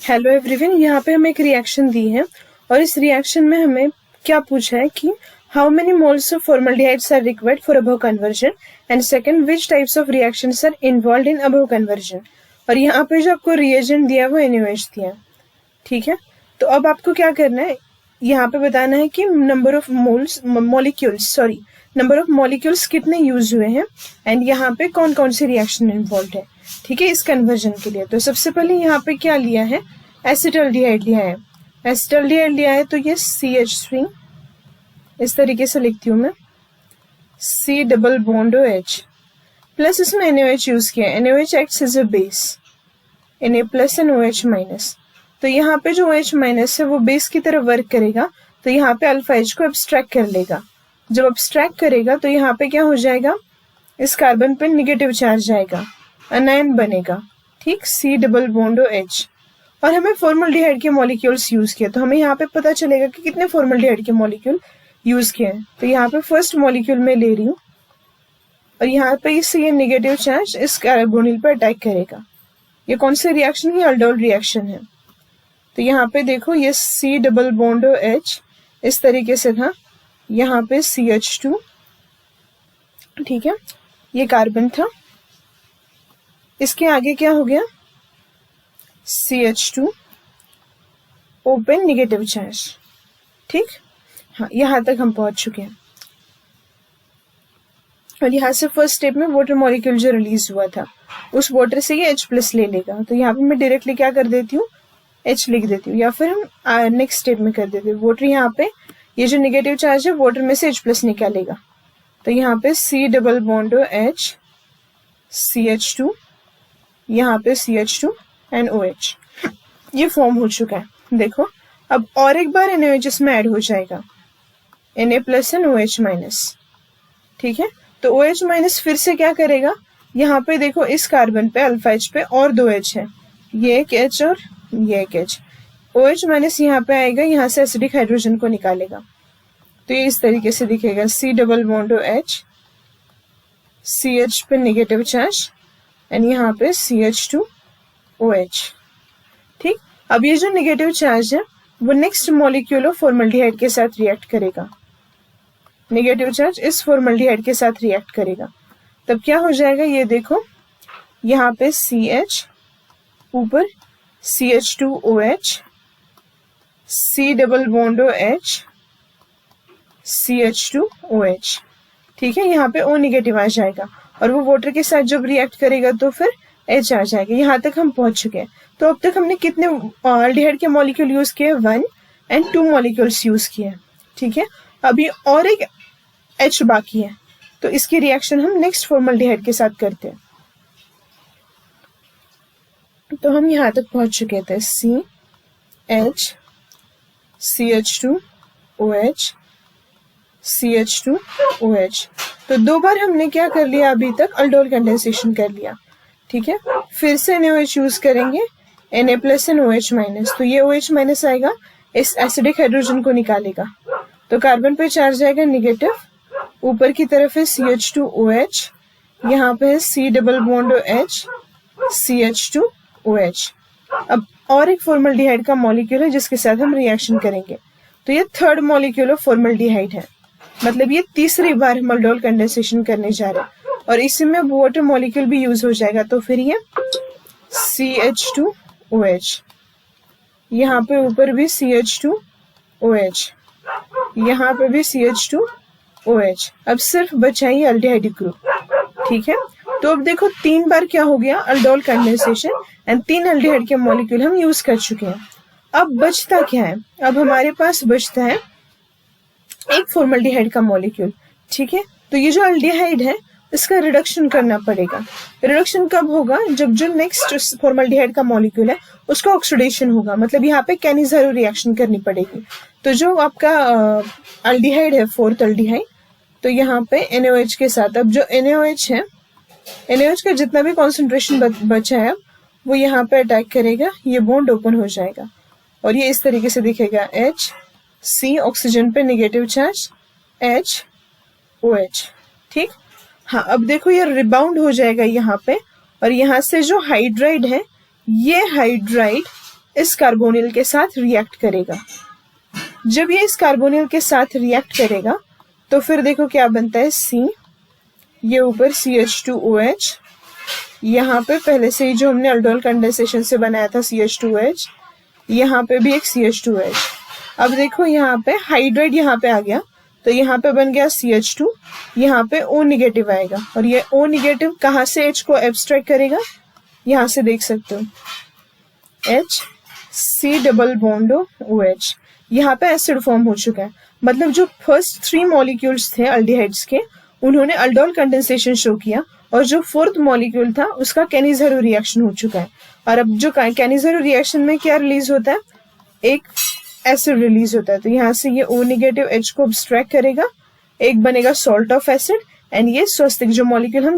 Hello everyone, यहाँ पे हमें एक रिएक्शन दी है और इस रिएक्शन में हमें क्या पूछा है कि how many moles of formaldehydes are required for above conversion and second which types of reactions are involved in above conversion. और यहाँ पे जो आपको रिएजेंट दिया है वो NaOH दिया है। ठीक है, तो अब आपको क्या करना है, यहाँ पे बताना है कि नंबर ऑफ मॉलिक्यूल्स कितने यूज हुए हैं एंड यहाँ पे कौन कौन सी रिएक्शन इन्वॉल्व है। ठीक है, इस कन्वर्जन के लिए तो सबसे पहले यहाँ पे क्या लिया है, एसिटल्डिहाइड लिया है। एसिटल्डिहाइड लिया है तो ये CH3 इस तरीके से लिखती हूँ मैं, C double bond OH plus इसमें NaOH यूज किया है। NaOH acts as a base, Na plus and OH minus. तो यहाँ पे जो OH माइनस है वो बेस की तरह वर्क करेगा, तो यहाँ पे अल्फा H को एब्स्ट्रैक्ट कर लेगा। जब एब्स्ट्रैक्ट करेगा तो यहाँ पे क्या हो जाएगा, इस कार्बन पे निगेटिव चार्ज आएगा, अनायन बनेगा। ठीक, C डबल बॉन्ड OH। और हमें फॉर्मल्डिहाइड के मॉलिक्यूल्स यूज किए, तो हमें यहाँ पे पता चलेगा कि कितने फॉर्मल्डिहाइड के मॉलिक्यूल यूज किए हैं। तो यहाँ पे फर्स्ट मॉलिक्यूल में ले रही हूँ और यहाँ पे इससे ये निगेटिव चार्ज इस कार्बोनिल पर अटैक करेगा। ये कौन सी रिएक्शन है, अल्डोल रिएक्शन है। तो यहाँ पे देखो ये C डबल बॉन्ड OH इस तरीके से था, यहाँ पे CH2, ठीक है, ये कार्बन था, इसके आगे क्या हो गया, CH2 ओपन निगेटिव चार्ज। ठीक, हाँ, यहां तक हम पहुंच चुके हैं। और यहाँ से फर्स्ट स्टेप में वाटर मॉलिक्यूल जो रिलीज हुआ था उस वाटर से ये H+ ले लेगा। तो यहाँ पे मैं डायरेक्टली क्या कर देती हूँ, H लिख देती हूँ, या फिर हम नेक्स्ट स्टेप में कर देते हैं। वाटर यहाँ पे ये जो निगेटिव चार्ज है वाटर में से H+ निकालेगा। तो यहाँ पे C double bond OH CH2, यहाँ पे CH2 एंड OH, ये फॉर्म हो चुका है। देखो अब और एक बार NaOH इसमें ऐड हो जाएगा, Na plus and OH minus. ठीक है, तो OH माइनस फिर से क्या करेगा, यहाँ पे देखो इस कार्बन पे अल्फा H पे और 2 H है, ये एक H और ये एक H। OH माइनस यहाँ पे आएगा, यहाँ से एसिडिक हाइड्रोजन को निकालेगा। तो ये इस तरीके से दिखेगा, C double bond OH CH पे निगेटिव चार्ज एंड यहाँ पे CH2 OH। ठीक, अब ये जो निगेटिव चार्ज है वो नेक्स्ट मॉलिक्यूल ऑफ फॉर्मल्डिहाइड के साथ रिएक्ट करेगा। निगेटिव चार्ज इस फॉर्मल्डिहाइड के साथ रिएक्ट करेगा, तब क्या हो जाएगा, ये देखो यहाँ पे CH ऊपर CH2 OH C double bond OH CH2 OH। ठीक है, यहाँ पे O निगेटिव आ जाएगा और वो वाटर के साथ जब रिएक्ट करेगा तो फिर H आ जाएगा। यहाँ तक हम पहुंच चुके हैं। तो अब तक हमने कितने अल्डिहाइड के मॉलिक्यूल यूज किए, 1 एंड 2 मॉलिक्यूल्स यूज किए। ठीक है, अभी और एक H बाकी है, तो इसकी रिएक्शन हम नेक्स्ट फॉर्मल्डिहाइड के साथ करते हैं। तो हम यहाँ तक पहुंच चुके थे, CH CH2 OH CH2 OH। तो 2 बार हमने क्या कर लिया, अभी तक अल्डोल कंडेंसेशन कर लिया। ठीक है, फिर से NaOH यूज करेंगे, Na plus and OH minus. तो ये OH माइनस आएगा, इस एसिडिक हाइड्रोजन को निकालेगा, तो कार्बन पे चार्ज आएगा निगेटिव, ऊपर की तरफ है CH2 OH, यहाँ पे है C double bond OH CH2 OH। अब और एक फॉर्मल्डिहाइड का मॉलिक्यूल है जिसके साथ हम रिएक्शन करेंगे, तो ये थर्ड मॉलिक्यूल ऑफ फॉर्मल्डिहाइड है, मतलब ये तीसरी बार हम अल्डोल कंडेंसेशन करने जा रहे हैं और इसी में वाटर मॉलिक्यूल भी यूज हो जाएगा। तो फिर ये CH2 OH, यहाँ पे ऊपर भी CH2 OH, यहाँ पे भी CH2 OH। अब सिर्फ बचा ही अल्डिहाइड ग्रुप। ठीक है, तो अब देखो 3 बार क्या हो गया, अल्डोल कंडेंसेशन एंड 3 अल्डिहाइड के मॉलिक्यूल हम यूज कर चुके हैं। अब बचता क्या है, अब हमारे पास बचता है एक फॉर्मल्डिहाइड का मॉलिक्यूल। ठीक है, तो ये जो अल्डिहाइड है इसका रिडक्शन करना पड़ेगा। रिडक्शन कब होगा, जब जो नेक्स्ट फॉर्मल्डिहाइड का मॉलिक्यूल है उसका ऑक्सीडेशन होगा, मतलब यहाँ पे कैनिज़ारो रिएक्शन करनी पड़ेगी। तो जो आपका अल्डिहाइड है, फोर्थ अल्डिहाइड, तो यहाँ पे NaOH के साथ अब जो NaOH है, NaOH का जितना भी कॉन्सेंट्रेशन बचा है वो यहाँ पे अटैक करेगा, ये बॉन्ड ओपन हो जाएगा और ये इस तरीके से दिखेगा, H C ऑक्सीजन पे निगेटिव चार्ज H OH। ठीक, हाँ, अब देखो ये रिबाउंड हो जाएगा यहाँ पे और यहाँ से जो हाइड्राइड है, ये हाइड्राइड इस कार्बोनिल के साथ रिएक्ट करेगा। जब ये इस कार्बोनिल के साथ रिएक्ट करेगा तो फिर देखो क्या बनता है, C, ये ऊपर CH2OH, यहाँ पे पहले से ही जो हमने अल्डोल कंडेंसेशन से बनाया था CH2OH, यहाँ पे भी एक CH2OH। अब देखो यहाँ पे हाइड्राइड यहाँ पे आ गया, तो यहाँ पे बन गया CH2, यहाँ पे O निगेटिव आएगा, और ये O निगेटिव कहाँ से H को एब्स्ट्रैक्ट करेगा, यहाँ से देख सकते हो, H C double bond OH, यहाँ पे एसिड फॉर्म हो चुका है। मतलब जो फर्स्ट 3 मॉलिक्यूल्स थे अल्डिहाइड्स के, उन्होंने अल्डोल कंडेंसेशन शो किया, और जो 4th मॉलिक्यूल था उसका कैनिज़ेरो रिएक्शन हो चुका है। और अब जो कैनिज़ेरो रिएक्शन में क्या रिलीज होता है, एक एसिड रिलीज होता है। तो यहाँ से ये O निगेटिव H को एब्स्ट्रैक्ट करेगा, एक बनेगा सॉल्ट ऑफ एसिड, एंड ये स्वस्तिक जो मॉलिक्यूल हम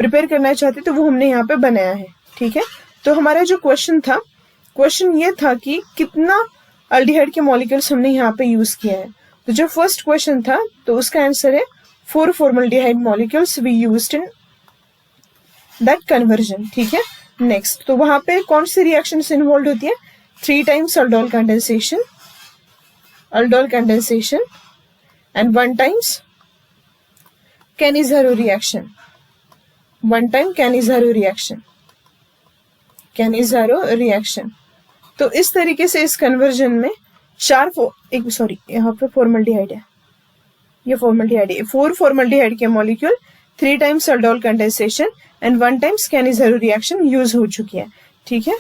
प्रिपेयर करना चाहते तो वो हमने यहाँ पे बनाया है। ठीक है, तो हमारा जो क्वेश्चन ये था कि कितना अल्डिहाइड के मॉलिक्यूल्स हमने यहाँ पे यूज किया है। तो जो फर्स्ट क्वेश्चन था तो उसका आंसर है 4 formaldehyde molecules we used in that conversion. ठीक है, नेक्स्ट, तो वहां पे कौन सी रिएक्शन इन्वॉल्व होती है, 3 times aldol condensation and 1 times Cannizzaro reaction, 1 time Cannizzaro reaction। तो इस तरीके से इस कन्वर्जन में यहाँ पे फॉर्मल्डिहाइड है, ये फॉर्मल्डिहाइड है, 4 फॉर्मल्डिहाइड के molecule 3 times aldol condensation and 1 times Cannizzaro reaction use हो चुकी है। ठीक है।